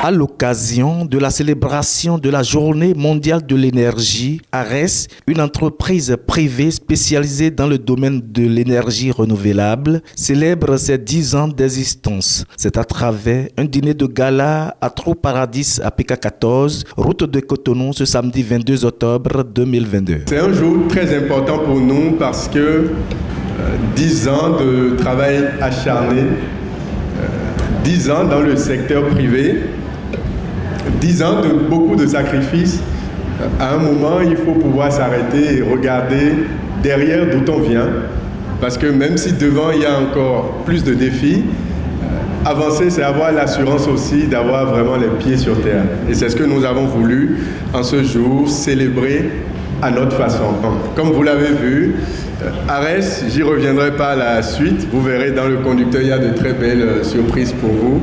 À l'occasion de la célébration de la Journée mondiale de l'énergie, ARES, une entreprise privée spécialisée dans le domaine de l'énergie renouvelable, célèbre ses 10 ans d'existence. C'est à travers un dîner de gala à Trou Paradis à PK14, route de Cotonou, ce samedi 22 octobre 2022. C'est un jour très important pour nous parce que 10 ans de travail acharné, 10 ans dans le secteur privé, 10 ans de beaucoup de sacrifices. À un moment, il faut pouvoir s'arrêter et regarder derrière d'où on vient. Parce que même si devant, il y a encore plus de défis, avancer, c'est avoir l'assurance aussi d'avoir vraiment les pieds sur terre. Et c'est ce que nous avons voulu, en ce jour, célébrer à notre façon. Comme vous l'avez vu, ARES, j'y reviendrai pas à la suite. Vous verrez dans le conducteur, il y a de très belles surprises pour vous.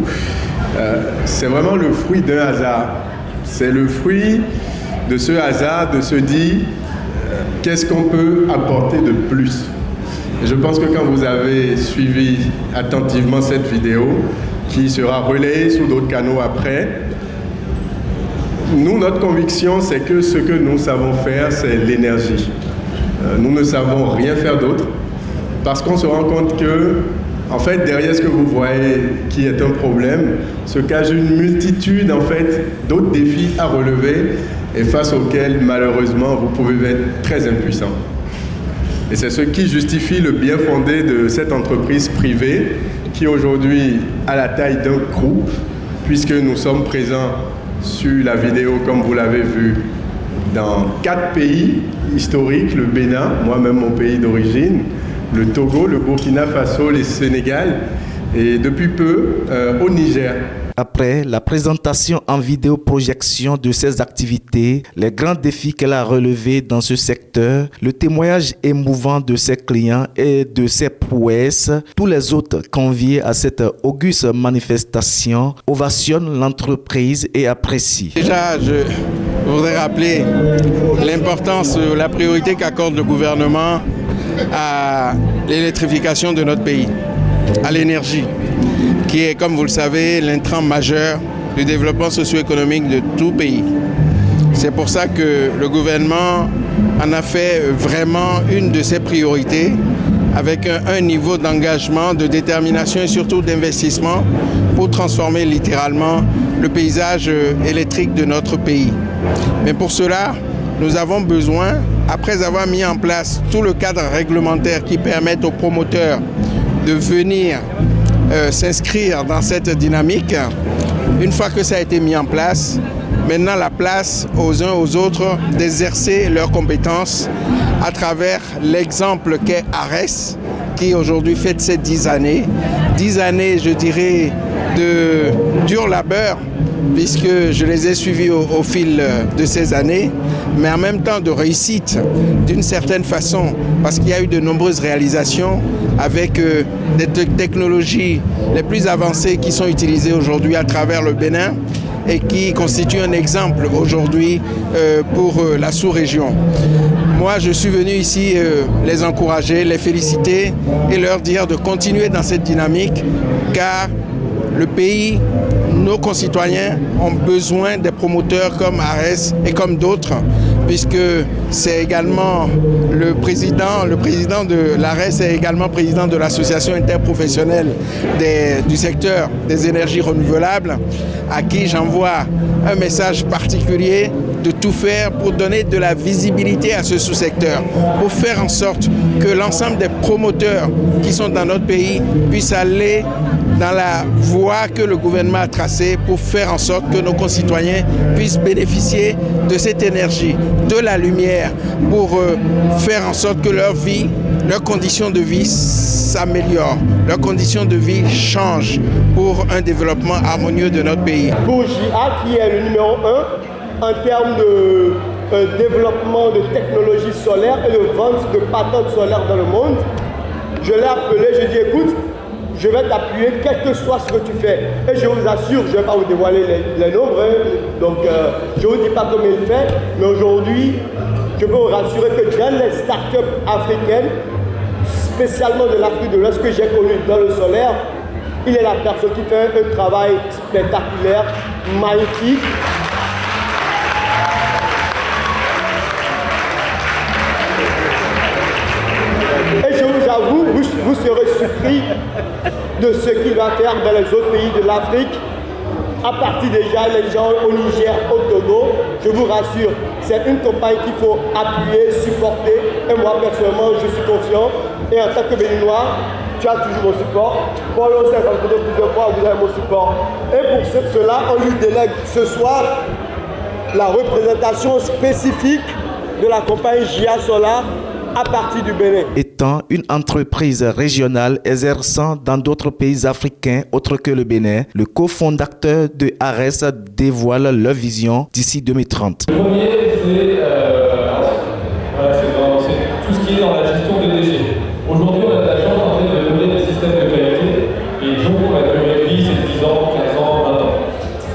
C'est vraiment le fruit d'un hasard. C'est le fruit de ce hasard de se dire qu'est-ce qu'on peut apporter de plus. Et je pense que quand vous avez suivi attentivement cette vidéo, qui sera relayée sur d'autres canaux après, nous, notre conviction, c'est que ce que nous savons faire, c'est l'énergie. Nous ne savons rien faire d'autre parce qu'on se rend compte que en fait, derrière ce que vous voyez qui est un problème, se cache une multitude en fait, d'autres défis à relever et face auxquels, malheureusement, vous pouvez être très impuissant. Et c'est ce qui justifie le bien fondé de cette entreprise privée qui aujourd'hui a la taille d'un groupe, puisque nous sommes présents sur la vidéo, comme vous l'avez vu, dans 4 pays historiques, le Bénin, moi-même mon pays d'origine, le Togo, le Burkina Faso, le Sénégal et depuis peu au Niger. Après la présentation en vidéoprojection de ses activités, les grands défis qu'elle a relevés dans ce secteur, le témoignage émouvant de ses clients et de ses prouesses, tous les autres conviés à cette auguste manifestation ovationnent l'entreprise et apprécient. Déjà, je voudrais rappeler l'importance, la priorité qu'accorde le gouvernement à l'électrification de notre pays, à l'énergie, qui est, comme vous le savez, l'intrant majeur du développement socio-économique de tout pays. C'est pour ça que le gouvernement en a fait vraiment une de ses priorités, avec un niveau d'engagement, de détermination et surtout d'investissement pour transformer littéralement le paysage électrique de notre pays. Mais pour cela, nous avons besoin, après avoir mis en place tout le cadre réglementaire qui permet aux promoteurs de venir s'inscrire dans cette dynamique, une fois que ça a été mis en place, maintenant la place aux uns aux autres d'exercer leurs compétences à travers l'exemple qu'est ARES, qui aujourd'hui fête ses 10 années. 10 années, je dirais, de dur labeur, puisque je les ai suivis au fil de ces années, mais en même temps de réussite d'une certaine façon, parce qu'il y a eu de nombreuses réalisations avec des technologies les plus avancées qui sont utilisées aujourd'hui à travers le Bénin et qui constituent un exemple aujourd'hui pour la sous-région. Moi, je suis venu ici les encourager, les féliciter et leur dire de continuer dans cette dynamique, car le pays, nos concitoyens ont besoin des promoteurs comme ARES et comme d'autres, puisque c'est également le président de l'ARES est également président de l'association interprofessionnelle du secteur des énergies renouvelables, à qui j'envoie un message particulier de tout faire pour donner de la visibilité à ce sous-secteur, pour faire en sorte que l'ensemble des promoteurs qui sont dans notre pays puissent aller dans la voie que le gouvernement a tracée pour faire en sorte que nos concitoyens puissent bénéficier de cette énergie, de la lumière, pour faire en sorte que leur vie, leurs conditions de vie s'améliorent, leurs conditions de vie changent pour un développement harmonieux de notre pays. Pour JA, qui est le numéro 1 en termes de développement de technologies solaires et de vente de patentes solaires dans le monde, je l'ai appelé, je dis écoute, je vais t'appuyer quel que soit ce que tu fais. Et je vous assure, je ne vais pas vous dévoiler les nombres, donc je ne vous dis pas comment il fait, mais aujourd'hui, je peux vous rassurer que dans les startups africaines, spécialement de l'Afrique de l'Ouest que j'ai connu dans le solaire, il est la personne qui fait un travail spectaculaire, magnifique. Et je vous avoue, vous serez surpris de ce qu'il va faire dans les autres pays de l'Afrique. À partir déjà, les gens au Niger, au Togo, je vous rassure, c'est une campagne qu'il faut appuyer, supporter. Et moi, personnellement, je suis confiant. Et en tant que Béninois, tu as toujours mon support. Paul, on s'est rencontré plusieurs fois, vous avez mon support. Et pour cela, on lui délègue ce soir la représentation spécifique de la compagnie JA Solar à partir du Bénin. Étant une entreprise régionale exerçant dans d'autres pays africains autres que le Bénin, le cofondateur de ARES dévoile leur vision d'ici 2030. Le premier, c'est tout ce qui est dans la gestion des déchets. Aujourd'hui, on a de la chance en fait, de donner des systèmes de qualité et donc la durée de vie, c'est 10 ans, 15 ans, 20 ans.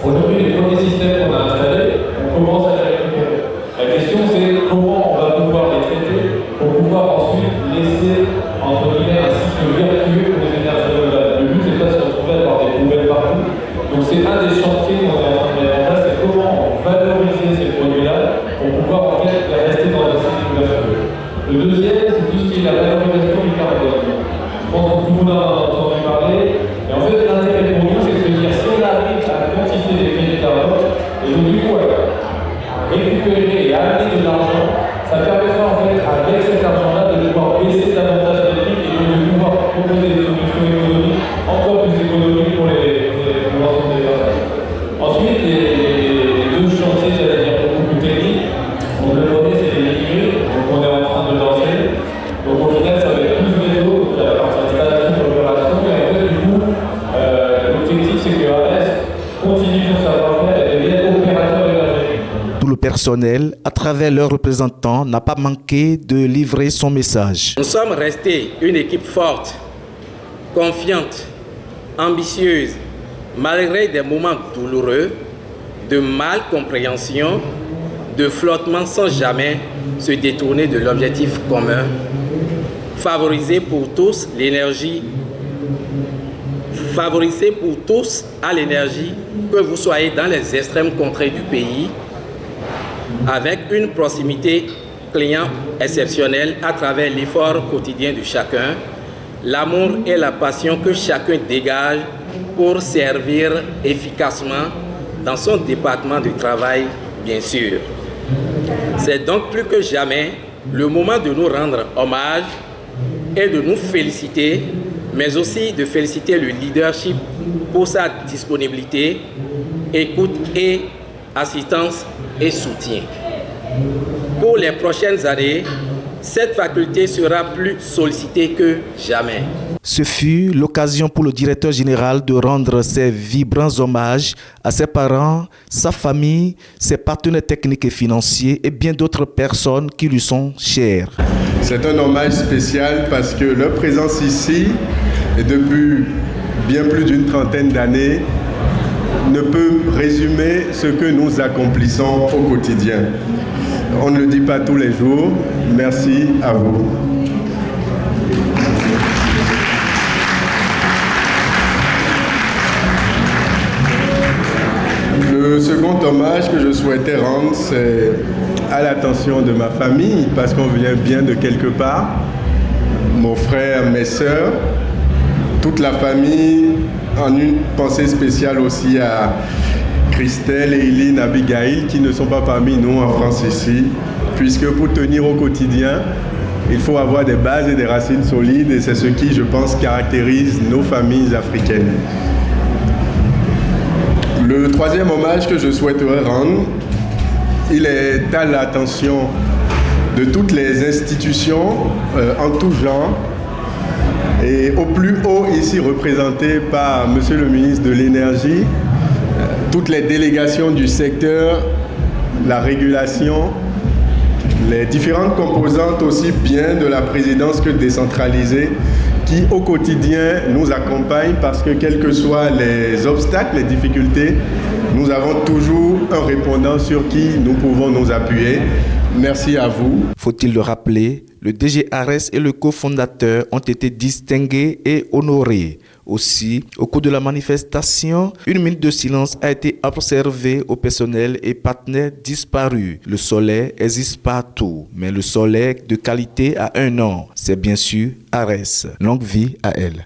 Aujourd'hui, les premiers systèmes qu'on a installés, on commence à les récupérer. La question, c'est comment on va pouvoir les traiter pour pouvoir ensuite laisser, entre guillemets, un cycle vertueux pour les énergies renouvelables. Le but, c'est pas de se retrouver à avoir des poubelles partout. Donc c'est un des chantiers qu'on est en train de mettre en place, c'est comment valoriser ces produits-là pour pouvoir en fait rester dans un cycle vertueux. Le deuxième, c'est tout ce qui est la valorisation du carbone. Je pense que tout le monde a entendu parler. Et en fait, l'intérêt pour nous, c'est de se dire si on arrive à quantifier les crédits de carbone, et donc du coup, à récupérer et à amener de l'argent, ça permettra en fait, avec cet argent-là, de pouvoir baisser davantage les prix et donc de pouvoir proposer des solutions économiques, encore plus économiques pour l'ensemble des personnes. Ensuite, les deux chantiers, j'allais dire, beaucoup plus techniques. Donc le premier, c'est les hybrides, donc on est en train de lancer. Donc au final, ça va être plus réseau, donc il y a la partie installation, opération, et en fait, du coup, l'objectif, c'est que ARES continue son savoir-faire et devienne opérateur énergétique. Tout le personnel, à travers leurs représentants, n'a pas manqué de livrer son message. Nous sommes restés une équipe forte, confiante, ambitieuse, malgré des moments douloureux, de mal-compréhension, de flottement sans jamais se détourner de l'objectif commun. Favoriser pour tous l'énergie, favoriser pour tous à l'énergie, que vous soyez dans les extrêmes contrées du pays, avec une proximité client exceptionnelle à travers l'effort quotidien de chacun, l'amour et la passion que chacun dégage pour servir efficacement dans son département de travail, bien sûr. C'est donc plus que jamais le moment de nous rendre hommage et de nous féliciter, mais aussi de féliciter le leadership pour sa disponibilité, écoute et assistance et soutien. Pour les prochaines années, cette faculté sera plus sollicitée que jamais. Ce fut l'occasion pour le directeur général de rendre ses vibrants hommages à ses parents, sa famille, ses partenaires techniques et financiers et bien d'autres personnes qui lui sont chères. C'est un hommage spécial parce que leur présence ici, et depuis bien plus d'une trentaine d'années, ne peut résumer ce que nous accomplissons au quotidien. On ne le dit pas tous les jours. Merci à vous. Le second hommage que je souhaitais rendre, c'est à l'attention de ma famille, parce qu'on vient bien de quelque part. Mon frère, mes sœurs, toute la famille, en une pensée spéciale aussi à Christelle, Eileen, Abigail, qui ne sont pas parmi nous en France ici, puisque pour tenir au quotidien, il faut avoir des bases et des racines solides, et c'est ce qui, je pense, caractérise nos familles africaines. Le troisième hommage que je souhaiterais rendre, il est à l'attention de toutes les institutions en tout genre, et au plus haut ici représenté par Monsieur le ministre de l'Énergie, toutes les délégations du secteur, la régulation, les différentes composantes aussi bien de la présidence que décentralisée qui au quotidien nous accompagnent parce que quels que soient les obstacles, les difficultés, nous avons toujours un répondant sur qui nous pouvons nous appuyer. Merci à vous. Faut-il le rappeler, le DG ARES et le cofondateur ont été distingués et honorés. Aussi, au cours de la manifestation, une minute de silence a été observée au personnel et partenaires disparus. Le soleil existe partout, mais le soleil de qualité a un nom. C'est bien sûr ARES. Longue vie à elle.